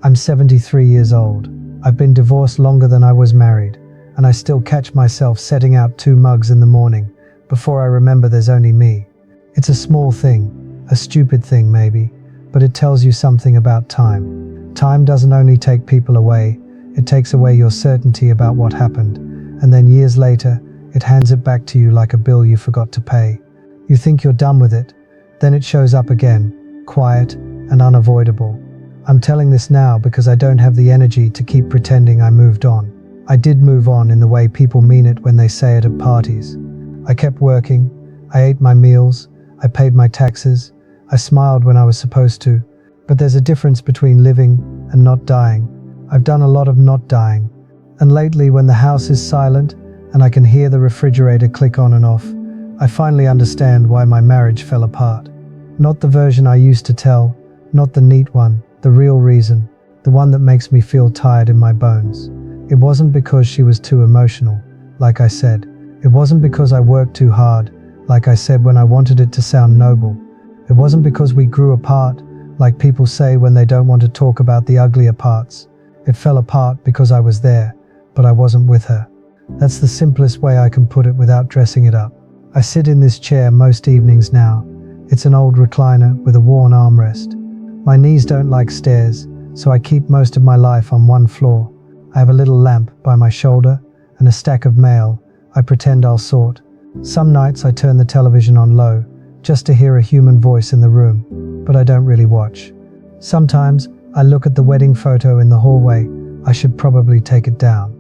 I'm 73 years old. I've been divorced longer than I was married, and I still catch myself setting out 2 mugs in the morning before I remember there's only me. It's a small thing, a stupid thing maybe, but it tells you something about time. Time doesn't only take people away, it takes away your certainty about what happened, and then years later, it hands it back to you like a bill you forgot to pay. You think you're done with it, then it shows up again, quiet and unavoidable. I'm telling this now because I don't have the energy to keep pretending I moved on. I did move on in the way people mean it when they say it at parties. I kept working, I ate my meals, I paid my taxes, I smiled when I was supposed to, but there's a difference between living and not dying. I've done a lot of not dying, and lately when the house is silent and I can hear the refrigerator click on and off, I finally understand why my marriage fell apart. Not the version I used to tell, not the neat one, the real reason, the one that makes me feel tired in my bones. It wasn't because she was too emotional, like I said. It wasn't because I worked too hard, like I said when I wanted it to sound noble. It wasn't because we grew apart, like people say when they don't want to talk about the uglier parts. It fell apart because I was there, but I wasn't with her. That's the simplest way I can put it without dressing it up. I sit in this chair most evenings now. It's an old recliner with a worn armrest. My knees don't like stairs, so I keep most of my life on one floor. I have a little lamp by my shoulder and a stack of mail I pretend I'll sort. Some nights I turn the television on low, just to hear a human voice in the room, but I don't really watch. Sometimes I look at the wedding photo in the hallway. I should probably take it down.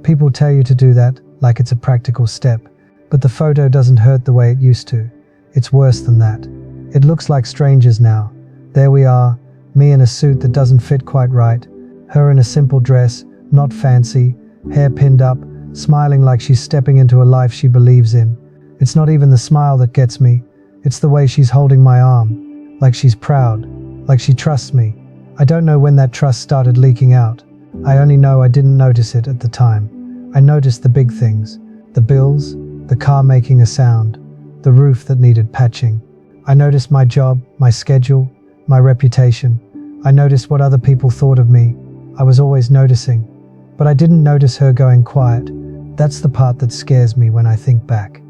People tell you to do that, like it's a practical step, but the photo doesn't hurt the way it used to. It's worse than that. It looks like strangers now. There we are, me in a suit that doesn't fit quite right, her in a simple dress, not fancy, hair pinned up, smiling like she's stepping into a life she believes in. It's not even the smile that gets me, it's the way she's holding my arm, like she's proud, like she trusts me. I don't know when that trust started leaking out. I only know I didn't notice it at the time. I noticed the big things, the bills, the car making a sound, the roof that needed patching. I noticed my job, my schedule, my reputation. I noticed what other people thought of me. I was always noticing, but I didn't notice her going quiet. That's the part that scares me when I think back.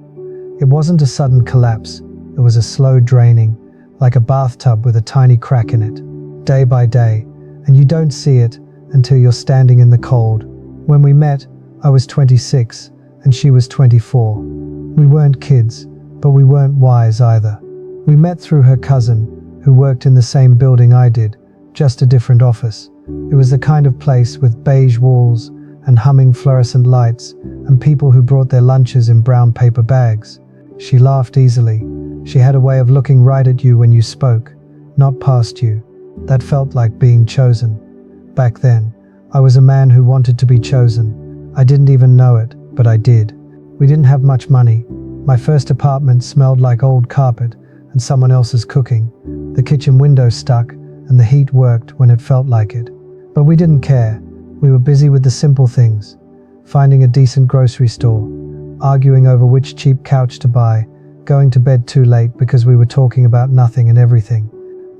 It wasn't a sudden collapse. It was a slow draining, like a bathtub with a tiny crack in it, day by day, and you don't see it until you're standing in the cold. When we met, I was 26 and she was 24. We weren't kids, but we weren't wise either. We met through her cousin, who worked in the same building I did, just a different office. It was the kind of place with beige walls and humming fluorescent lights and people who brought their lunches in brown paper bags. She laughed easily. She had a way of looking right at you when you spoke, not past you. That felt like being chosen. Back then, I was a man who wanted to be chosen. I didn't even know it, but I did. We didn't have much money. My first apartment smelled like old carpet and someone else's cooking. The kitchen window stuck and the heat worked when it felt like it. But we didn't care. We were busy with the simple things. Finding a decent grocery store, arguing over which cheap couch to buy, going to bed too late because we were talking about nothing and everything.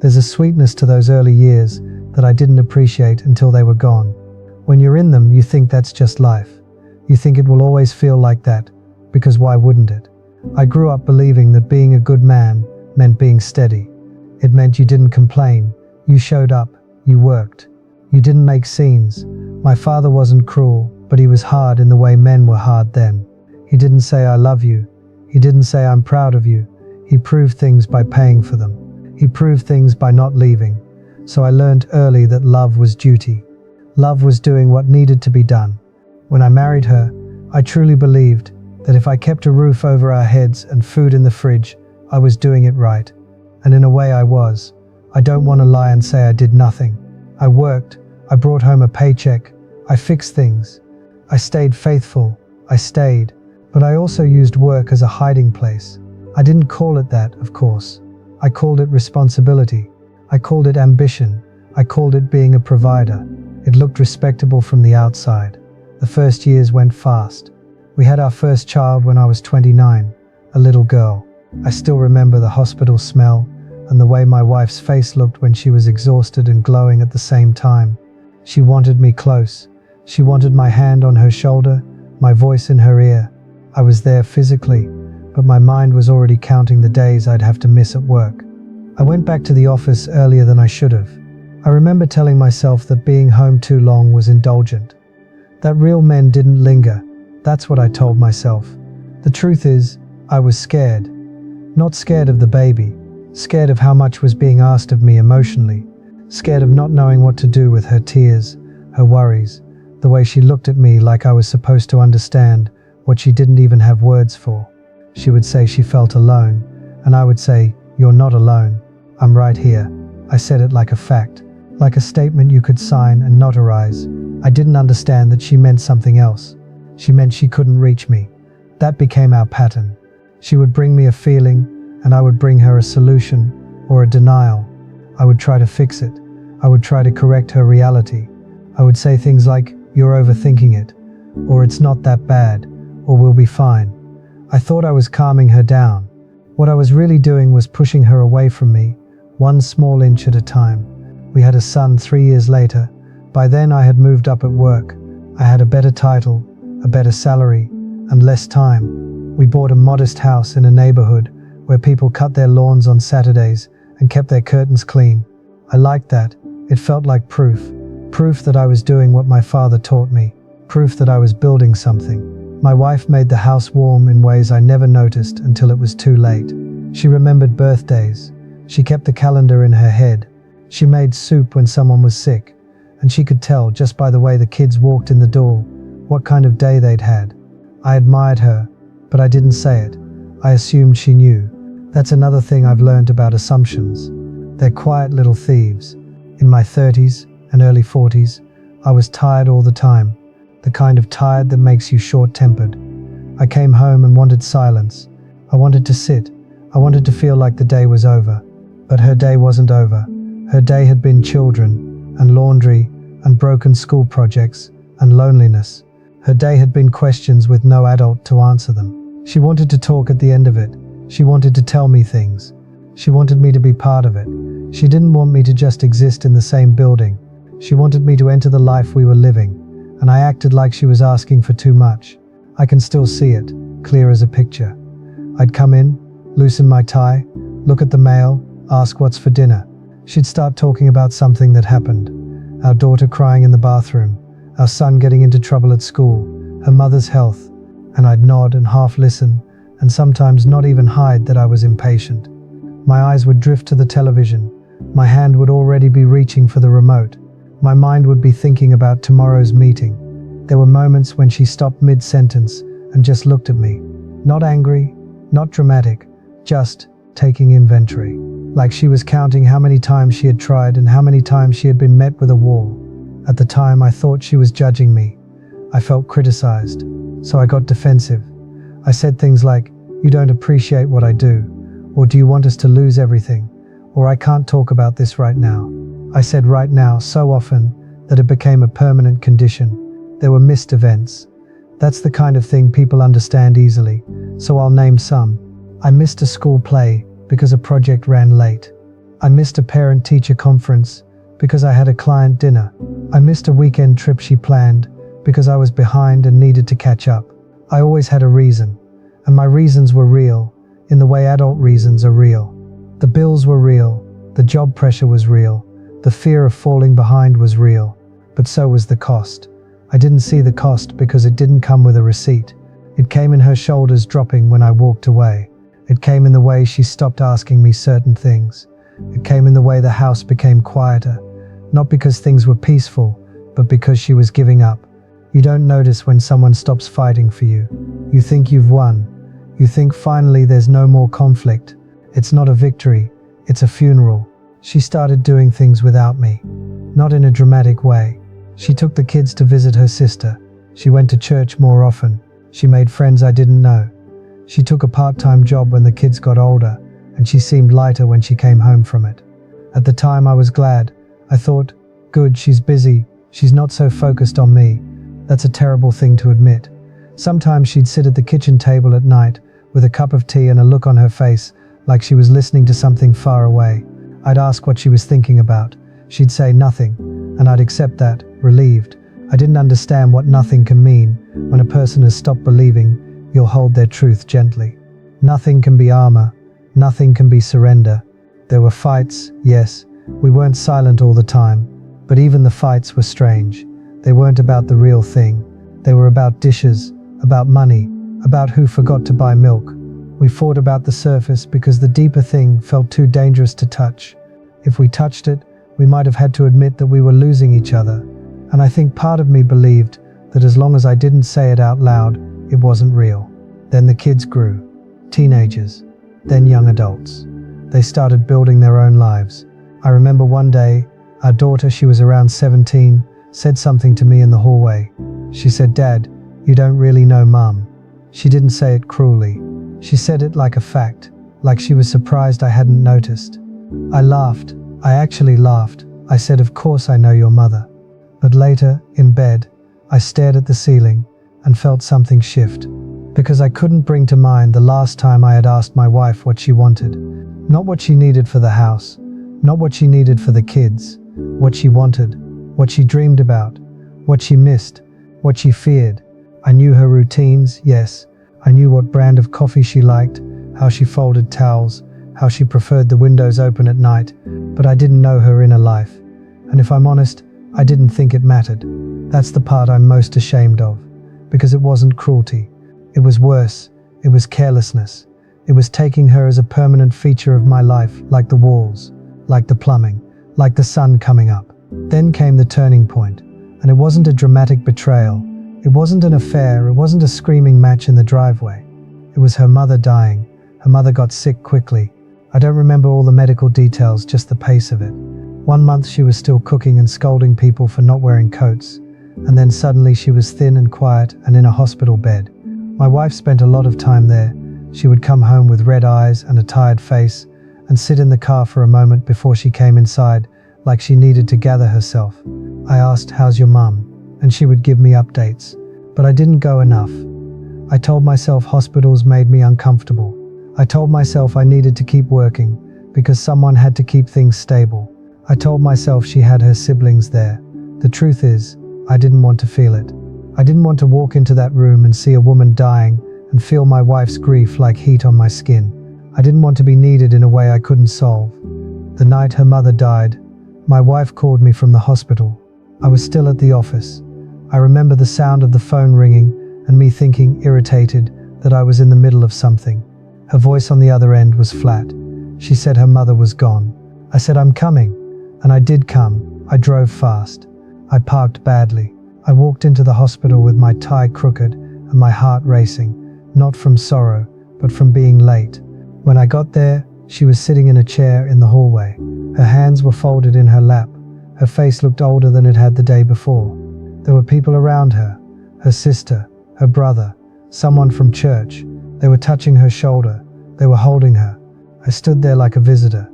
There's a sweetness to those early years that I didn't appreciate until they were gone. When you're in them, you think that's just life. You think it will always feel like that, because why wouldn't it? I grew up believing that being a good man meant being steady. It meant you didn't complain, you showed up, you worked. You didn't make scenes. My father wasn't cruel, but he was hard in the way men were hard then. He didn't say I love you. He didn't say I'm proud of you. He proved things by paying for them. He proved things by not leaving. So I learned early that love was duty. Love was doing what needed to be done. When I married her, I truly believed that if I kept a roof over our heads and food in the fridge, I was doing it right. And in a way I was. I don't want to lie and say I did nothing. I worked. I brought home a paycheck. I fixed things. I stayed faithful. I stayed. But I also used work as a hiding place. I didn't call it that, of course. I called it responsibility. I called it ambition. I called it being a provider. It looked respectable from the outside. The first years went fast. We had our first child when I was 29, a little girl. I still remember the hospital smell and the way my wife's face looked when she was exhausted and glowing at the same time. She wanted me close. She wanted my hand on her shoulder, my voice in her ear. I was there physically, but my mind was already counting the days I'd have to miss at work. I went back to the office earlier than I should have. I remember telling myself that being home too long was indulgent, that real men didn't linger. That's what I told myself. The truth is, I was scared. Not scared of the baby, scared of how much was being asked of me emotionally, scared of not knowing what to do with her tears, her worries, the way she looked at me like I was supposed to understand what she didn't even have words for. She would say she felt alone, and I would say, "You're not alone. I'm right here." I said it like a fact, like a statement you could sign and notarize. I didn't understand that she meant something else. She meant she couldn't reach me. That became our pattern. She would bring me a feeling, and I would bring her a solution or a denial. I would try to fix it. I would try to correct her reality. I would say things like, "You're overthinking it," or "It's not that bad," or "We'll be fine." I thought I was calming her down. What I was really doing was pushing her away from me, one small inch at a time. We had a son 3 years later. By then I had moved up at work. I had a better title, a better salary, and less time. We bought a modest house in a neighborhood where people cut their lawns on Saturdays and kept their curtains clean. I liked that. It felt like proof. Proof that I was doing what my father taught me. Proof that I was building something. My wife made the house warm in ways I never noticed until it was too late. She remembered birthdays. She kept the calendar in her head. She made soup when someone was sick, and she could tell just by the way the kids walked in the door what kind of day they'd had. I admired her, but I didn't say it. I assumed she knew. That's another thing I've learned about assumptions. They're quiet little thieves. In my 30s and early 40s, I was tired all the time. The kind of tired that makes you short-tempered. I came home and wanted silence. I wanted to sit. I wanted to feel like the day was over. But her day wasn't over. Her day had been children, and laundry, and broken school projects, and loneliness. Her day had been questions with no adult to answer them. She wanted to talk at the end of it. She wanted to tell me things. She wanted me to be part of it. She didn't want me to just exist in the same building. She wanted me to enter the life we were living. And I acted like she was asking for too much. I can still see it, clear as a picture. I'd come in, loosen my tie, look at the mail, ask what's for dinner. She'd start talking about something that happened. Our daughter crying in the bathroom, our son getting into trouble at school, her mother's health. And I'd nod and half listen, and sometimes not even hide that I was impatient. My eyes would drift to the television. My hand would already be reaching for the remote. My mind would be thinking about tomorrow's meeting. There were moments when she stopped mid-sentence and just looked at me. Not angry, not dramatic, just taking inventory. Like she was counting how many times she had tried and how many times she had been met with a wall. At the time, I thought she was judging me. I felt criticized, so I got defensive. I said things like, "You don't appreciate what I do," or "Do you want us to lose everything?" or "I can't talk about this right now." I said "right now" so often that it became a permanent condition. There were missed events. That's the kind of thing people understand easily, so I'll name some. I missed a school play because a project ran late. I missed a parent-teacher conference because I had a client dinner. I missed a weekend trip she planned because I was behind and needed to catch up. I always had a reason, and my reasons were real, in the way adult reasons are real. The bills were real, the job pressure was real, the fear of falling behind was real, but so was the cost. I didn't see the cost because it didn't come with a receipt. It came in her shoulders dropping when I walked away. It came in the way she stopped asking me certain things. It came in the way the house became quieter, not because things were peaceful, but because she was giving up. You don't notice when someone stops fighting for you. You think you've won. You think finally there's no more conflict. It's not a victory, it's a funeral. She started doing things without me, not in a dramatic way. She took the kids to visit her sister. She went to church more often. She made friends I didn't know. She took a part-time job when the kids got older, and she seemed lighter when she came home from it. At the time I was glad. I thought, good, she's busy. She's not so focused on me. That's a terrible thing to admit. Sometimes she'd sit at the kitchen table at night with a cup of tea and a look on her face like she was listening to something far away. I'd ask what she was thinking about. She'd say nothing, and I'd accept that, relieved. I didn't understand what nothing can mean when a person has stopped believing you'll hold their truth gently. Nothing can be armor, nothing can be surrender. There were fights, yes, we weren't silent all the time, but even the fights were strange. They weren't about the real thing. They were about dishes, about money, about who forgot to buy milk. We fought about the surface because the deeper thing felt too dangerous to touch. If we touched it, we might have had to admit that we were losing each other. And I think part of me believed that as long as I didn't say it out loud, it wasn't real. Then the kids grew. Teenagers. Then young adults. They started building their own lives. I remember one day, our daughter, she was around 17, said something to me in the hallway. She said, "Dad, you don't really know Mum." She didn't say it cruelly. She said it like a fact, like she was surprised I hadn't noticed. I laughed. I actually laughed. I said, "Of course I know your mother." But later, in bed, I stared at the ceiling and felt something shift. Because I couldn't bring to mind the last time I had asked my wife what she wanted. Not what she needed for the house, not what she needed for the kids, what she wanted, what she dreamed about, what she missed, what she feared. I knew her routines, yes. I knew what brand of coffee she liked, how she folded towels, how she preferred the windows open at night, but I didn't know her inner life. And if I'm honest, I didn't think it mattered. That's the part I'm most ashamed of, because it wasn't cruelty. It was worse. It was carelessness. It was taking her as a permanent feature of my life, like the walls, like the plumbing, like the sun coming up. Then came the turning point, and it wasn't a dramatic betrayal. It wasn't an affair. It wasn't a screaming match in the driveway. It was her mother dying. Her mother got sick quickly. I don't remember all the medical details, just the pace of it. 1 month she was still cooking and scolding people for not wearing coats, and then suddenly she was thin and quiet and in a hospital bed. My wife spent a lot of time there. She would come home with red eyes and a tired face and sit in the car for a moment before she came inside, like she needed to gather herself. I asked, "How's your mum?" And she would give me updates. But I didn't go enough. I told myself hospitals made me uncomfortable. I told myself I needed to keep working because someone had to keep things stable. I told myself she had her siblings there. The truth is, I didn't want to feel it. I didn't want to walk into that room and see a woman dying and feel my wife's grief like heat on my skin. I didn't want to be needed in a way I couldn't solve. The night her mother died, my wife called me from the hospital. I was still at the office. I remember the sound of the phone ringing and me thinking, irritated, that I was in the middle of something. Her voice on the other end was flat. She said her mother was gone. I said, "I'm coming." And I did come. I drove fast. I parked badly. I walked into the hospital with my tie crooked and my heart racing, not from sorrow, but from being late. When I got there, she was sitting in a chair in the hallway. Her hands were folded in her lap. Her face looked older than it had the day before. There were people around her, her sister, her brother, someone from church. They were touching her shoulder. They were holding her. I stood there like a visitor.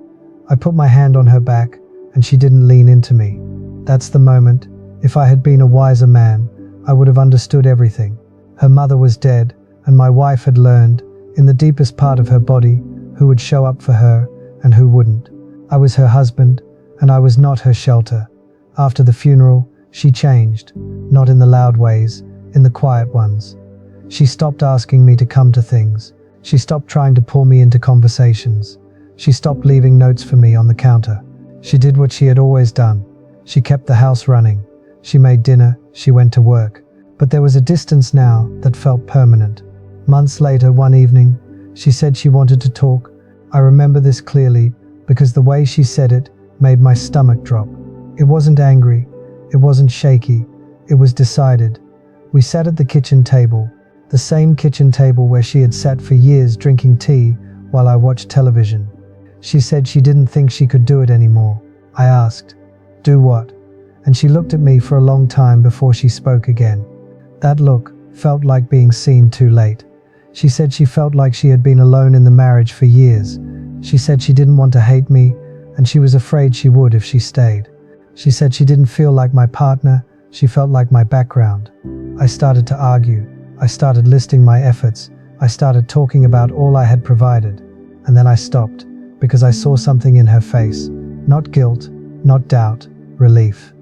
I put my hand on her back, and she didn't lean into me. That's the moment. If I had been a wiser man, I would have understood everything. Her mother was dead, and my wife had learned, in the deepest part of her body, who would show up for her and who wouldn't. I was her husband, and I was not her shelter. After the funeral, she changed, not in the loud ways, in the quiet ones. She stopped asking me to come to things. She stopped trying to pull me into conversations. She stopped leaving notes for me on the counter. She did what she had always done. She kept the house running. She made dinner. She went to work. But there was a distance now that felt permanent. Months later, one evening, she said she wanted to talk. I remember this clearly because the way she said it made my stomach drop. It wasn't angry. It wasn't shaky. It was decided. We sat at the kitchen table, the same kitchen table where she had sat for years drinking tea while I watched television. She said she didn't think she could do it anymore. I asked, "Do what?" And she looked at me for a long time before she spoke again. That look felt like being seen too late. She said she felt like she had been alone in the marriage for years. She said she didn't want to hate me, and she was afraid she would if she stayed. She said she didn't feel like my partner, she felt like my background. I started to argue. I started listing my efforts. I started talking about all I had provided. And then I stopped, because I saw something in her face. Not guilt, not doubt, relief.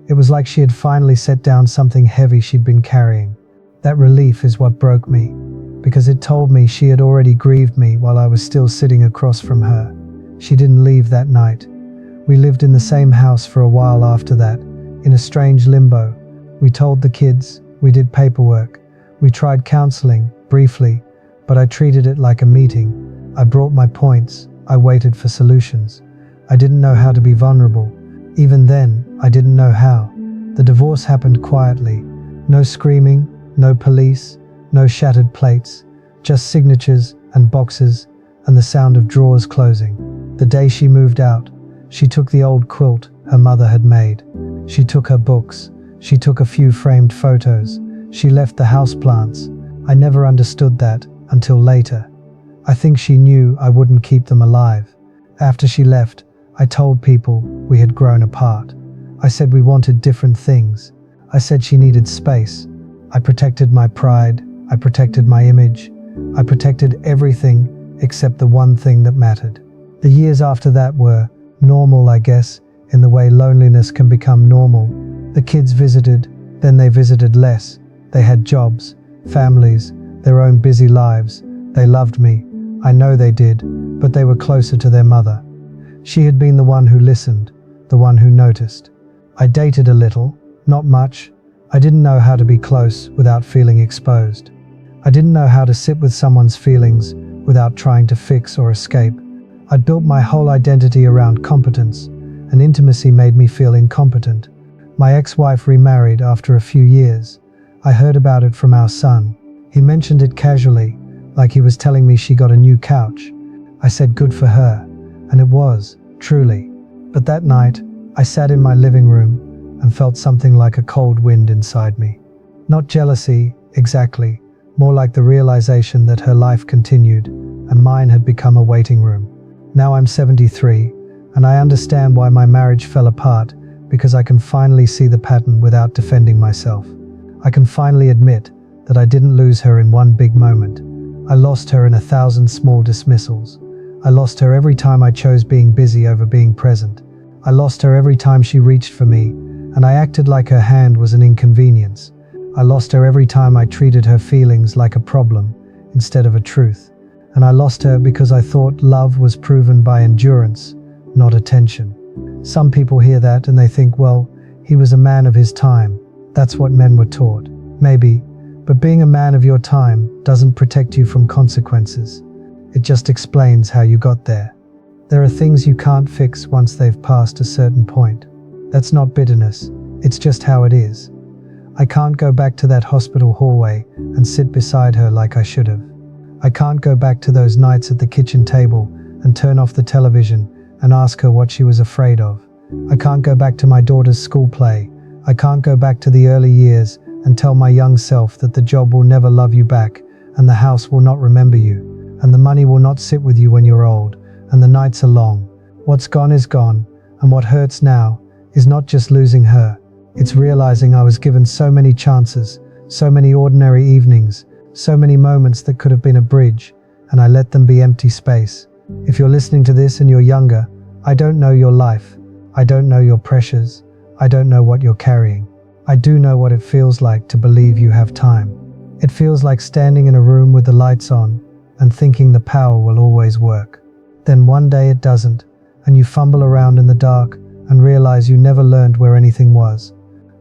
It was like she had finally set down something heavy she'd been carrying. That relief is what broke me, because it told me she had already grieved me while I was still sitting across from her. She didn't leave that night. We lived in the same house for a while after that, in a strange limbo. We told the kids, we did paperwork, we tried counseling, briefly, but I treated it like a meeting. I brought my points, I waited for solutions. I didn't know how to be vulnerable. Even then, I didn't know how. The divorce happened quietly. No screaming, no police, no shattered plates, just signatures and boxes and the sound of drawers closing. The day she moved out, she took the old quilt her mother had made. She took her books. She took a few framed photos. She left the houseplants. I never understood that until later. I think she knew I wouldn't keep them alive. After she left, I told people we had grown apart. I said we wanted different things. I said she needed space. I protected my pride. I protected my image. I protected everything except the one thing that mattered. The years after that were normal, I guess, in the way loneliness can become normal. The kids visited, then they visited less. They had jobs, families, their own busy lives. They loved me. I know they did, but they were closer to their mother. She had been the one who listened, the one who noticed. I dated a little, not much. I didn't know how to be close without feeling exposed. I didn't know how to sit with someone's feelings without trying to fix or escape. I'd built my whole identity around competence, and intimacy made me feel incompetent. My ex-wife remarried after a few years. I heard about it from our son. He mentioned it casually, like he was telling me she got a new couch. I said good for her, and it was, truly. But that night, I sat in my living room and felt something like a cold wind inside me. Not jealousy, exactly, more like the realization that her life continued, and mine had become a waiting room. Now I'm 73, and I understand why my marriage fell apart, because I can finally see the pattern without defending myself. I can finally admit that I didn't lose her in one big moment. I lost her in 1,000 small dismissals. I lost her every time I chose being busy over being present. I lost her every time she reached for me, and I acted like her hand was an inconvenience. I lost her every time I treated her feelings like a problem instead of a truth. And I lost her because I thought love was proven by endurance, not attention. Some people hear that and they think, well, he was a man of his time. That's what men were taught. Maybe, but being a man of your time doesn't protect you from consequences. It just explains how you got there. There are things you can't fix once they've passed a certain point. That's not bitterness, it's just how it is. I can't go back to that hospital hallway and sit beside her like I should have. I can't go back to those nights at the kitchen table and turn off the television and ask her what she was afraid of. I can't go back to my daughter's school play. I can't go back to the early years and tell my young self that the job will never love you back, and the house will not remember you, and the money will not sit with you when you're old, and the nights are long. What's gone is gone, and what hurts now is not just losing her. It's realizing I was given so many chances, so many ordinary evenings, so many moments that could have been a bridge, and I let them be empty space. If you're listening to this and you're younger, I don't know your life. I don't know your pressures. I don't know what you're carrying. I do know what it feels like to believe you have time. It feels like standing in a room with the lights on and thinking the power will always work. Then one day it doesn't, and you fumble around in the dark and realize you never learned where anything was.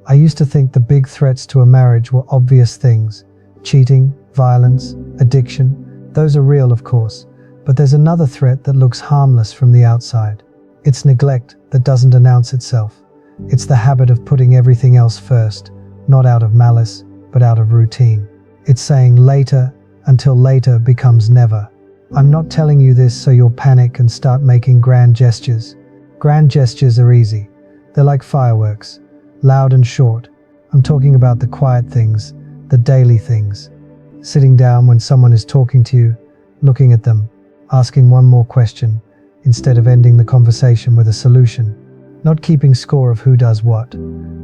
I used to think the big threats to a marriage were obvious things. Cheating, violence, addiction. Those are real, of course, but there's another threat that looks harmless from the outside. It's neglect that doesn't announce itself. It's the habit of putting everything else first, not out of malice, but out of routine. It's saying later until later becomes never. I'm not telling you this so you'll panic and start making grand gestures. Grand gestures are easy. They're like fireworks, loud and short. I'm talking about the quiet things, the daily things. Sitting down when someone is talking to you, looking at them, asking one more question, instead of ending the conversation with a solution. Not keeping score of who does what,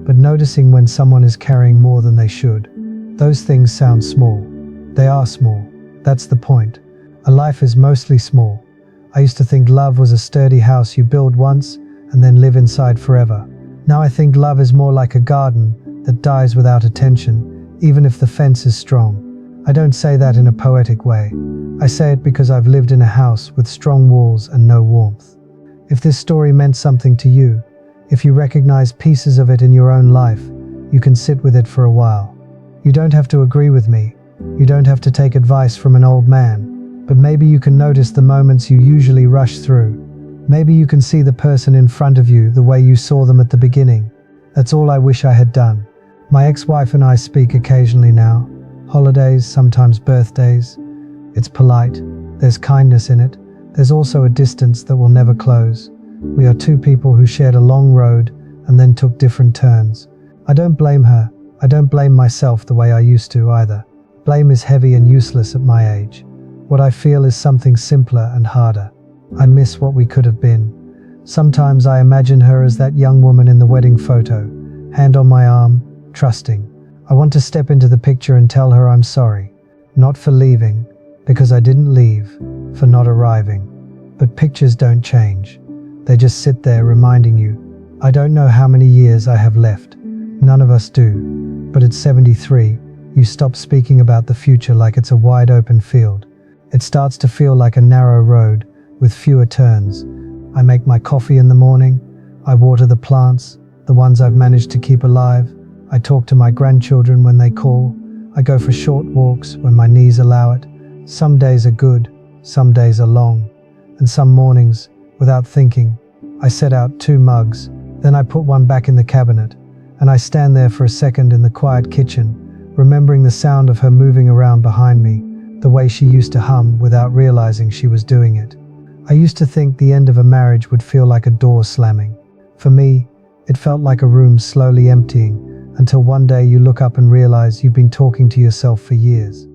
but noticing when someone is carrying more than they should. Those things sound small. They are small. That's the point. A life is mostly small. I used to think love was a sturdy house you build once and then live inside forever. Now I think love is more like a garden that dies without attention, even if the fence is strong. I don't say that in a poetic way. I say it because I've lived in a house with strong walls and no warmth. If this story meant something to you, if you recognize pieces of it in your own life, you can sit with it for a while. You don't have to agree with me. You don't have to take advice from an old man. But maybe you can notice the moments you usually rush through. Maybe you can see the person in front of you the way you saw them at the beginning. That's all I wish I had done. My ex-wife and I speak occasionally now. Holidays, sometimes birthdays. It's polite. There's kindness in it. There's also a distance that will never close. We are two people who shared a long road and then took different turns. I don't blame her. I don't blame myself the way I used to either. Blame is heavy and useless at my age. What I feel is something simpler and harder. I miss what we could have been. Sometimes I imagine her as that young woman in the wedding photo, hand on my arm, trusting. I want to step into the picture and tell her I'm sorry. Not for leaving, because I didn't leave, for not arriving. But pictures don't change. They just sit there reminding you. I don't know how many years I have left. None of us do. But at 73, you stop speaking about the future like it's a wide open field. It starts to feel like a narrow road with fewer turns. I make my coffee in the morning. I water the plants, the ones I've managed to keep alive. I talk to my grandchildren when they call. I go for short walks when my knees allow it. Some days are good, some days are long. And some mornings, without thinking, I set out 2 mugs. Then I put one back in the cabinet, and I stand there for a second in the quiet kitchen, remembering the sound of her moving around behind me, the way she used to hum without realizing she was doing it. I used to think the end of a marriage would feel like a door slamming. For me, it felt like a room slowly emptying, until one day you look up and realize you've been talking to yourself for years.